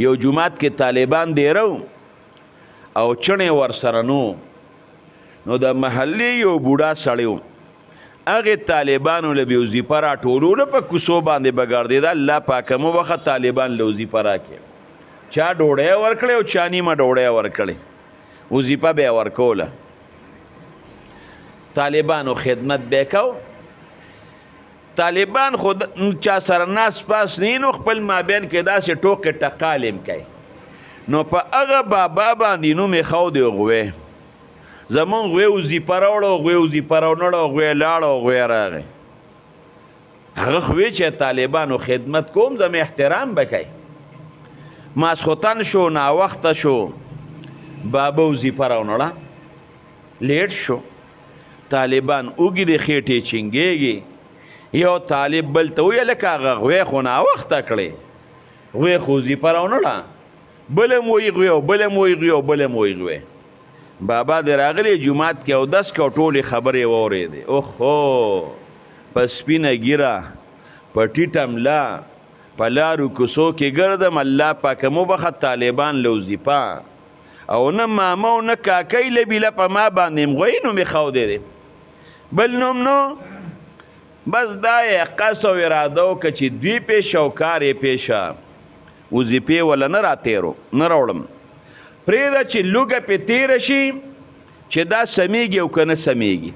یو جماعت کې طالبان دیرو او چڼې ورسره نو د محلې یو بوډا سړی و هغې طالبانو له بې وظیفه راټولونه په کوڅو باندې به ګرځېده الله پاکه مو وخت طالبان له وظیفه راکړې چا ډوډۍ ورکړې او چا نیمه ډوډۍ ورکړې وظیفه به یې ورکوله طالبانو خدمت به کو طالبان خود چا سره ناس پاس نه نو خپل مابین کې داسې ټوکې ټقالم کوي نو په هغه بابا باندې نوم یې ښود غوی زمونږ غوی وظیفه راوړه غوی وظیفه راونړه غوی لاړه غوی راغی هغه خو چې طالبانو خدمت کوم زم احترام به کوي ماسخوتن شو ناوخته شو بابا وظیفه راونړه لیټ شو طالبان اوږې د خېټې چینګېږي یو طالب بل ته وویل لکه هغه غوی خو ناوخته کړې غوی خو وظیفه راونړه بل هم وایي غوی او بل هم وایي غوی او بل هم وایي غوی بابا د راغلی جومات کې اودس کې او ټولې خبرې واورېدې اوهو په سپینه ږیره په ټیټه ملا په لارو کوڅو کې ګرځم الله پاکه مو بخه طالبان له وظیفه او نه ماما او نه کاکۍ لبیله په ما باندې غوی نوم یې ښودی دی بل نوم نو بس دا یې قصد او اراده وکړه چې دوی پیشه او کار یې پیشه وظیفې وله نه راوړم پرېږده چې لوږه پې تېره شي چې دا سمیږي او که نه سمیږي